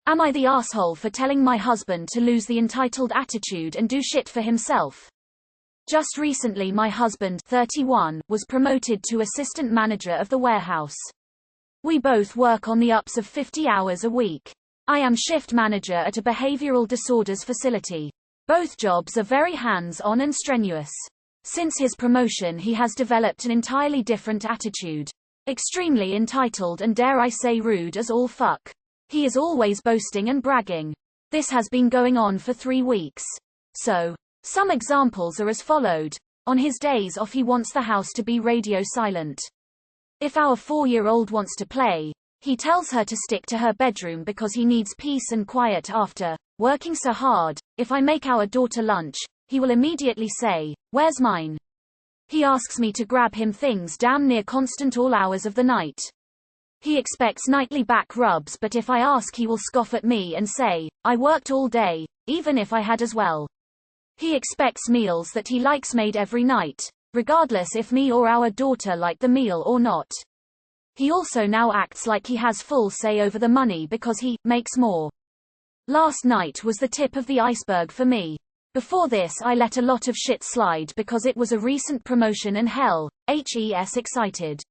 Am I the asshole for telling my husband to lose the entitled attitude and do shit for himself? Just recently my husband, 31, was promoted to assistant manager of the warehouse. We both work on the ups of 50 hours a week. I am shift manager at a behavioral disorders facility. Both jobs are very hands-on and strenuous. Since his promotion he has developed an entirely different attitude. Extremely entitled and dare I say rude as all fuck. He is always boasting and bragging. This has been going on for 3 weeks. So, some examples are as followed. On his days off he wants the house to be radio silent. If our 4-year-old wants to play, he tells her to stick to her bedroom because he needs peace and quiet after working so hard. If I make our daughter lunch, he will immediately say, "Where's mine?" He asks me to grab him things damn near constant all hours of the night. He expects nightly back rubs, but if I ask he will scoff at me and say, "I worked all day, even if I had as well." He expects meals that he likes made every night, regardless if me or our daughter like the meal or not. He also now acts like he has full say over the money because he makes more. Last night was the tip of the iceberg for me. Before this I let a lot of shit slide because it was a recent promotion and hell, hes excited.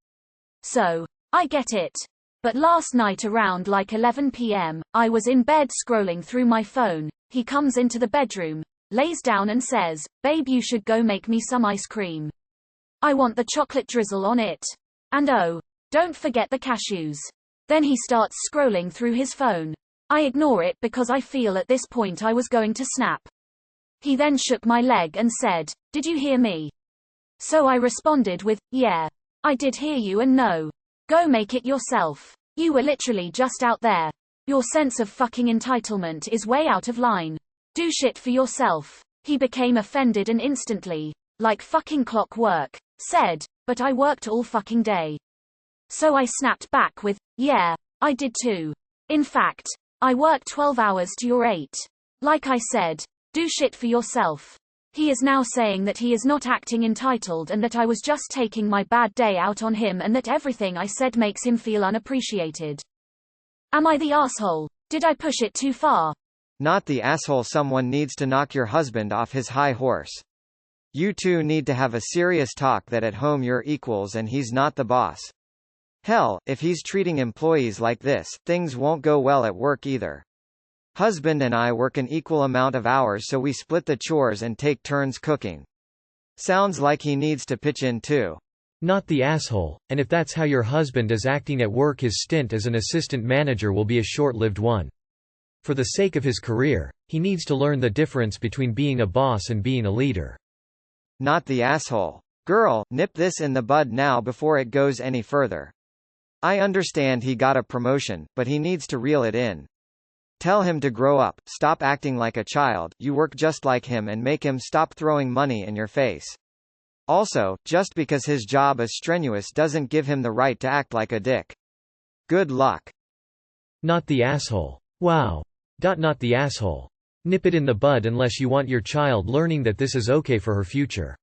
So, I get it. But last night around like 11 p.m., I was in bed scrolling through my phone. He comes into the bedroom, lays down and says, "Babe, you should go make me some ice cream. I want the chocolate drizzle on it. And oh, don't forget the cashews." Then he starts scrolling through his phone. I ignore it because I feel at this point I was going to snap. He then shook my leg and said, "Did you hear me?" So I responded with, "Yeah. I did hear you and no. Go make it yourself. You were literally just out there. Your sense of fucking entitlement is way out of line. Do shit for yourself." He became offended and instantly, like fucking clockwork, said, "But I worked all fucking day." So I snapped back with, "Yeah, I did too. In fact, I worked 12 hours to your 8. Like I said, do shit for yourself." He is now saying that he is not acting entitled and that I was just taking my bad day out on him and that everything I said makes him feel unappreciated. Am I the asshole? Did I push it too far? Not the asshole. Someone needs to knock your husband off his high horse. You two need to have a serious talk that at home you're equals and he's not the boss. Hell, if he's treating employees like this, things won't go well at work either. Husband and I work an equal amount of hours, so we split the chores and take turns cooking. Sounds like he needs to pitch in too. Not the asshole, and if that's how your husband is acting at work, his stint as an assistant manager will be a short-lived one. For the sake of his career, he needs to learn the difference between being a boss and being a leader. Not the asshole. Girl, nip this in the bud now before it goes any further. I understand he got a promotion, but he needs to reel it in. Tell him to grow up, stop acting like a child, you work just like him, and make him stop throwing money in your face. Also, just because his job is strenuous doesn't give him the right to act like a dick. Good luck. Not the asshole. Wow. Not the asshole. Nip it in the bud unless you want your child learning that this is okay for her future.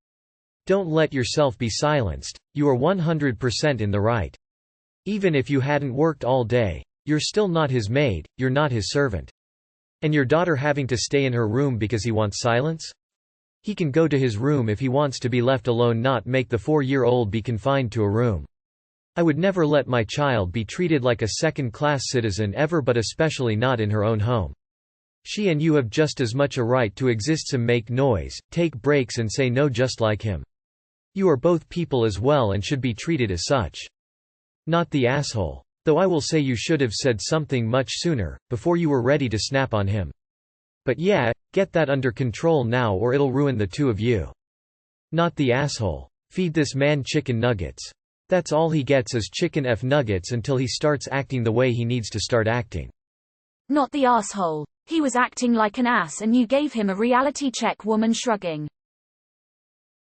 Don't let yourself be silenced, you are 100% in the right. Even if you hadn't worked all day, you're still not his maid, you're not his servant. And your daughter having to stay in her room because he wants silence? He can go to his room if he wants to be left alone, not make the 4-year-old be confined to a room. I would never let my child be treated like a second-class citizen ever, but especially not in her own home. She and you have just as much a right to exist and make noise, take breaks and say no just like him. You are both people as well and should be treated as such. Not the asshole. Though I will say you should have said something much sooner, before you were ready to snap on him. But yeah, get that under control now or it'll ruin the two of you. Not the asshole. Feed this man chicken nuggets. That's all he gets is chicken F nuggets until he starts acting the way he needs to start acting. Not the asshole. He was acting like an ass and you gave him a reality check. Woman shrugging.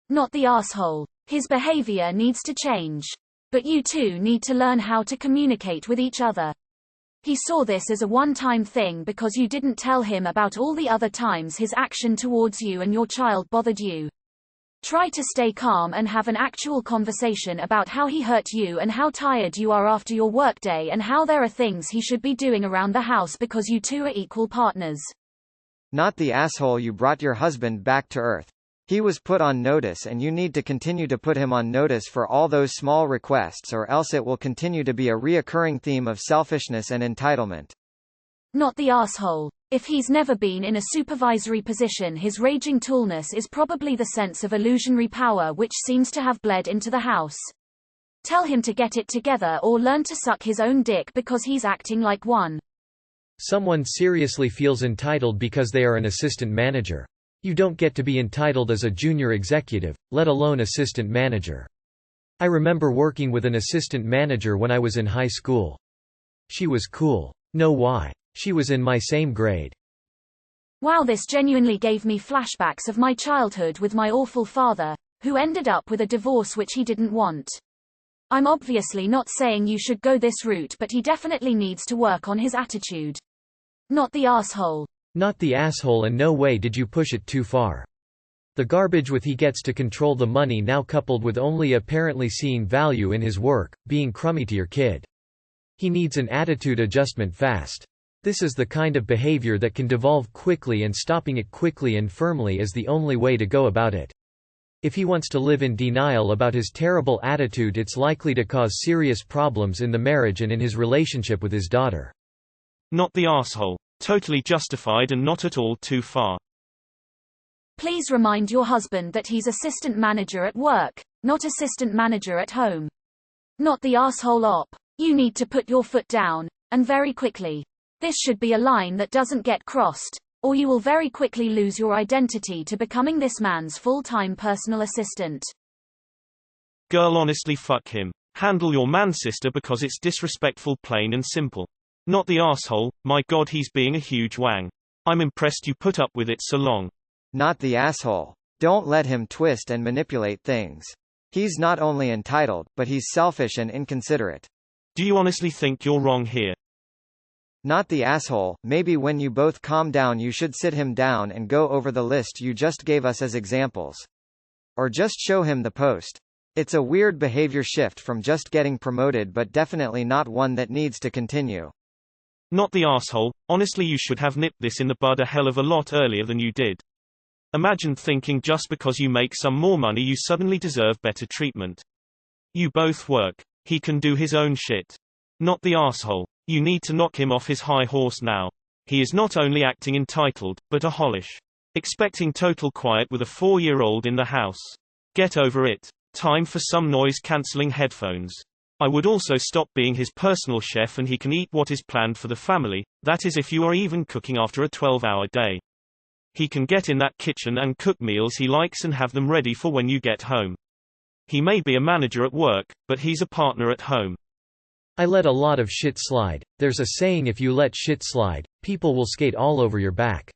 Not the asshole. His behavior needs to change. But you two need to learn how to communicate with each other. He saw this as a one-time thing because you didn't tell him about all the other times his action towards you and your child bothered you. Try to stay calm and have an actual conversation about how he hurt you and how tired you are after your workday and how there are things he should be doing around the house because you two are equal partners. Not the asshole you brought your husband back to earth. He was put on notice and you need to continue to put him on notice for all those small requests, or else it will continue to be a reoccurring theme of selfishness and entitlement. Not the asshole. If he's never been in a supervisory position, his raging tallness is probably the sense of illusionary power which seems to have bled into the house. Tell him to get it together or learn to suck his own dick because he's acting like one. Someone seriously feels entitled because they are an assistant manager. You don't get to be entitled as a junior executive, let alone assistant manager. I remember working with an assistant manager when I was in high school. She was cool. Know why? She was in my same grade. Wow, this genuinely gave me flashbacks of my childhood with my awful father, who ended up with a divorce which he didn't want. I'm obviously not saying you should go this route, but he definitely needs to work on his attitude. Not the asshole. Not the asshole, and no way did you push it too far. The garbage with he gets to control the money now, coupled with only apparently seeing value in his work, being crummy to your kid. He needs an attitude adjustment fast. This is the kind of behavior that can devolve quickly, and stopping it quickly and firmly is the only way to go about it. If he wants to live in denial about his terrible attitude, it's likely to cause serious problems in the marriage and in his relationship with his daughter. Not the asshole. Totally justified and not at all too far. Please remind your husband that he's assistant manager at work, not assistant manager at home. Not the asshole op. You need to put your foot down, and very quickly. This should be a line that doesn't get crossed, or you will very quickly lose your identity to becoming this man's full-time personal assistant. Girl, honestly, fuck him. Handle your man, sister, because it's disrespectful, plain and simple. Not the asshole. My god, he's being a huge wang. I'm impressed you put up with it so long. Not the asshole. Don't let him twist and manipulate things. He's not only entitled, but he's selfish and inconsiderate. Do you honestly think you're wrong here? Not the asshole. Maybe when you both calm down you should sit him down and go over the list you just gave us as examples. Or just show him the post. It's a weird behavior shift from just getting promoted, but definitely not one that needs to continue. Not the asshole. Honestly, you should have nipped this in the bud a hell of a lot earlier than you did. Imagine thinking just because you make some more money you suddenly deserve better treatment. You both work. He can do his own shit. Not the asshole. You need to knock him off his high horse now. He is not only acting entitled, but a holish. Expecting total quiet with a 4-year-old in the house. Get over it. Time for some noise-cancelling headphones. I would also stop being his personal chef and he can eat what is planned for the family, that is if you are even cooking after a 12-hour day. He can get in that kitchen and cook meals he likes and have them ready for when you get home. He may be a manager at work, but he's a partner at home. I let a lot of shit slide. There's a saying, if you let shit slide, people will skate all over your back.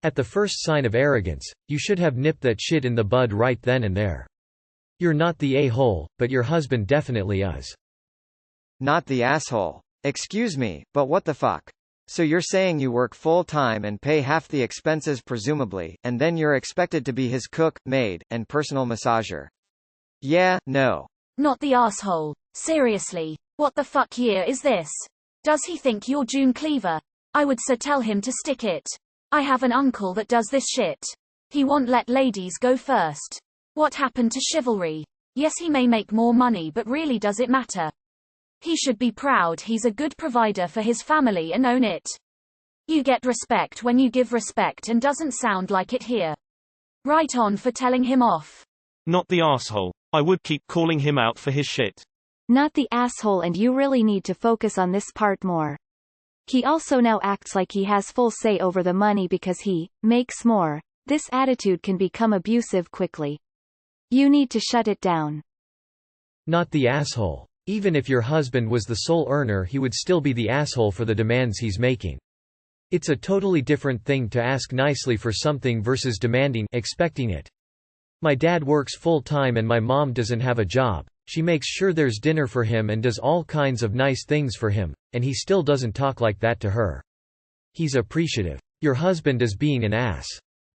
At the first sign of arrogance, you should have nipped that shit in the bud right then and there. You're not the a-hole, but your husband definitely is. Not the asshole. Excuse me, but what the fuck? So you're saying you work full-time and pay half the expenses presumably, and then you're expected to be his cook, maid, and personal massager? Yeah, no. Not the asshole. Seriously. What the fuck year is this? Does he think you're June Cleaver? I would so tell him to stick it. I have an uncle that does this shit. He won't let ladies go first. What happened to chivalry? Yes, he may make more money, but really does it matter? He should be proud he's a good provider for his family and own it. You get respect when you give respect, and doesn't sound like it here. Right on for telling him off. Not the asshole. I would keep calling him out for his shit. Not the asshole, and you really need to focus on this part more. He also now acts like he has full say over the money because he makes more. This attitude can become abusive quickly. You need to shut it down. Not the asshole. Even if your husband was the sole earner, he would still be the asshole for the demands he's making. It's a totally different thing to ask nicely for something versus demanding, expecting it. My dad works full-time and my mom doesn't have a job. She makes sure there's dinner for him and does all kinds of nice things for him, and he still doesn't talk like that to her. He's appreciative. Your husband is being an ass.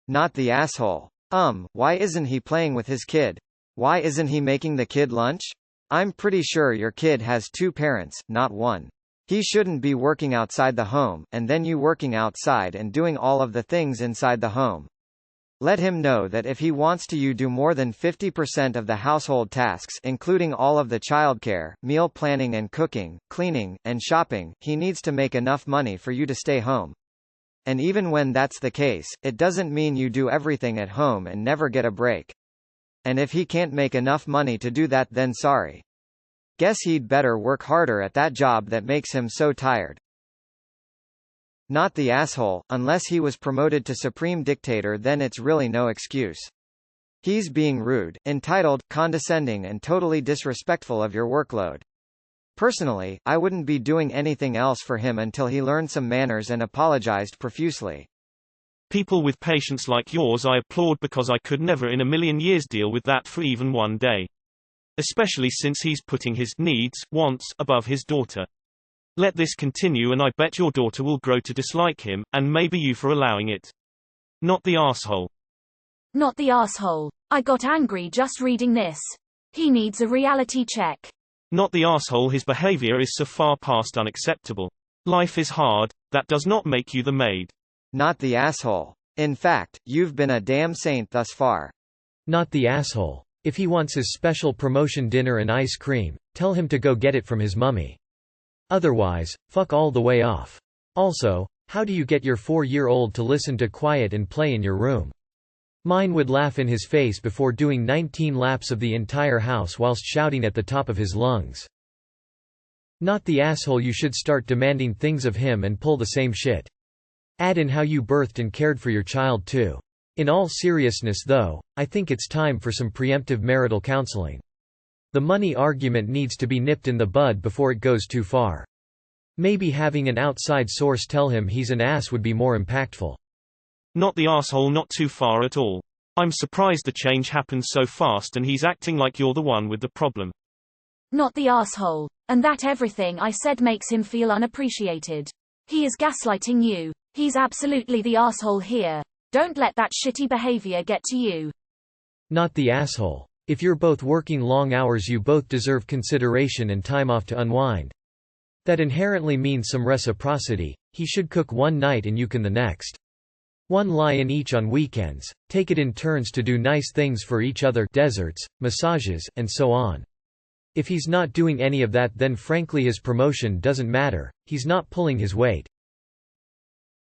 Not the asshole. Why isn't he playing with his kid? Why isn't he making the kid lunch? I'm pretty sure your kid has two parents, not one. He shouldn't be working outside the home, and then you working outside and doing all of the things inside the home. Let him know that if he wants to you do more than 50% of the household tasks including all of the childcare, meal planning and cooking, cleaning, and shopping, he needs to make enough money for you to stay home. And even when that's the case, it doesn't mean you do everything at home and never get a break. And if he can't make enough money to do that, then sorry. Guess he'd better work harder at that job that makes him so tired. Not the asshole. Unless he was promoted to supreme dictator, then it's really no excuse. He's being rude, entitled, condescending and totally disrespectful of your workload. Personally, I wouldn't be doing anything else for him until he learned some manners and apologized profusely. People with patience like yours I applaud, because I could never in a million years deal with that for even one day. Especially since he's putting his needs, wants, above his daughter. Let this continue and I bet your daughter will grow to dislike him, and maybe you for allowing it. Not the asshole. Not the asshole. I got angry just reading this. He needs a reality check. Not the asshole. His behavior is so far past unacceptable. Life is hard, that does not make you the maid. Not the asshole. In fact, you've been a damn saint thus far. Not the asshole. If he wants his special promotion dinner and ice cream, tell him to go get it from his mummy. Otherwise, fuck all the way off. Also, how do you get your 4-year-old to listen to quiet and play in your room? Mine would laugh in his face before doing 19 laps of the entire house whilst shouting at the top of his lungs. Not the asshole. You should start demanding things of him and pull the same shit. Add in how you birthed and cared for your child too. In all seriousness though, I think it's time for some preemptive marital counseling. The money argument needs to be nipped in the bud before it goes too far. Maybe having an outside source tell him he's an ass would be more impactful. Not the asshole. Not too far at all. I'm surprised the change happened so fast and he's acting like you're the one with the problem. Not the asshole. And that everything I said makes him feel unappreciated. He is gaslighting you. He's absolutely the asshole here. Don't let that shitty behavior get to you. Not the asshole. If you're both working long hours, you both deserve consideration and time off to unwind. That inherently means some reciprocity. He should cook one night and you can the next. One lie-in each on weekends. Take it in turns to do nice things for each other, desserts, massages, and so on. If he's not doing any of that, then frankly his promotion doesn't matter. He's not pulling his weight.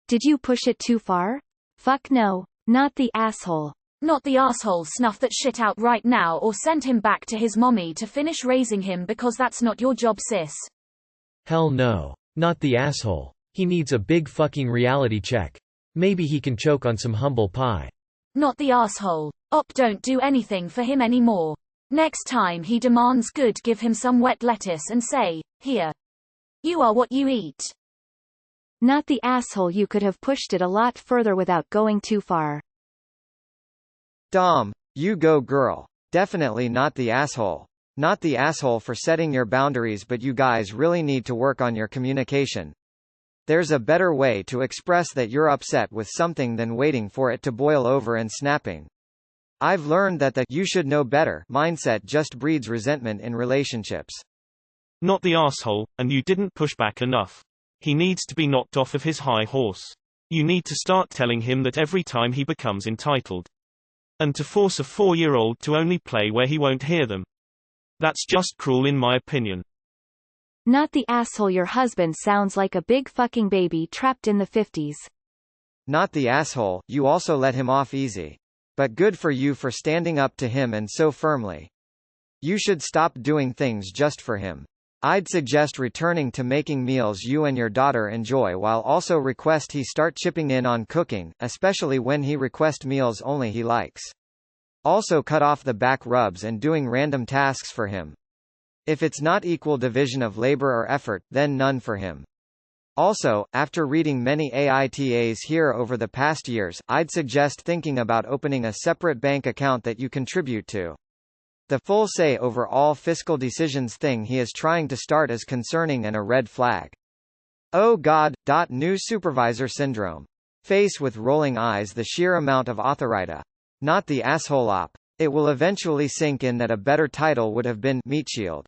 Did you push it too far? Fuck no. Not the asshole. Not the asshole. Snuff that shit out right now or send him back to his mommy to finish raising him, because that's not your job, sis. Hell no. Not the asshole. He needs a big fucking reality check. Maybe he can choke on some humble pie. Not the asshole. Don't do anything for him anymore. Next time he demands good, give him some wet lettuce and say, here. You are what you eat. Not the asshole. You could have pushed it a lot further without going too far. Dom, you go girl. Definitely not the asshole. Not the asshole for setting your boundaries, but you guys really need to work on your communication. There's a better way to express that you're upset with something than waiting for it to boil over and snapping. I've learned that the "you should know better" mindset just breeds resentment in relationships. Not the asshole, and you didn't push back enough. He needs to be knocked off of his high horse. You need to start telling him that every time he becomes entitled. And to force a 4-year-old to only play where he won't hear them. That's just cruel in my opinion. Not the asshole. Your husband sounds like a big fucking baby trapped in the 50s. Not the asshole. You also let him off easy. But good for you for standing up to him and so firmly. You should stop doing things just for him. I'd suggest returning to making meals you and your daughter enjoy, while also request he start chipping in on cooking, especially when he request meals only he likes. Also cut off the back rubs and doing random tasks for him. If it's not equal division of labor or effort, then none for him. Also, after reading many AITAs here over the past years, I'd suggest thinking about opening a separate bank account that you contribute to. The full say over all fiscal decisions thing he is trying to start is concerning and a red flag. Oh God. New supervisor syndrome. Face with rolling eyes the sheer amount of AITA. Not the asshole op. It will eventually sink in that a better title would have been Meatshield.